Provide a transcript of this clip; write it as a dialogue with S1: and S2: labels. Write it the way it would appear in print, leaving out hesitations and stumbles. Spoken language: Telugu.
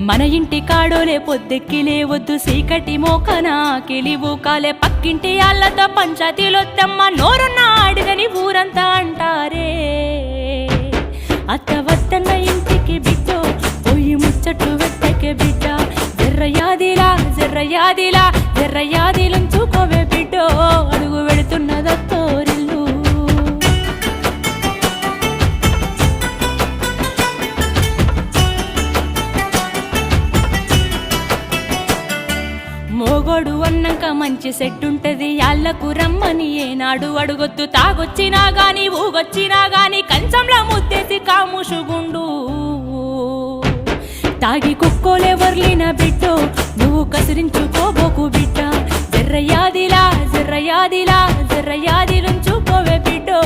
S1: మన ఇంటి కాడోలే పొద్దెక్కి లేవద్దు సీకటి మోకన కిలివు కాలే పక్కింటి ఆళ్ళతో పంచాయతీలొత్తమ్మ నోరున్న అడిగని ఊరంతా అంటారే అత్త వద్దన్న ఇంటికి బిడ్డో పోయి ముచ్చట్లు వెట్టకే బిడ్డ జర్రయాదిలా జర్రయాదిలా జర్రయాదిలుంచుకోవే బిడ్డో అడుగు వెళుతున్నదత్తోరిల్లు మోగోడు అన్నాక మంచి సెట్టుంటది యాళ్ళకు రమ్మని ఏనాడు అడుగొద్దు తాగొచ్చినా గాని ఊగొచ్చినా గాని కంచంలో ముత్తేసి కాముషుగుండు తాగి కుక్కోలే వర్లిన బిడ్డో నువ్వు కసిరించుకోబోకు బిడ్డ జర్రయాదిలా జర్రయాదిలా జర్రయాదిలుంచుకోవే బిడ్డో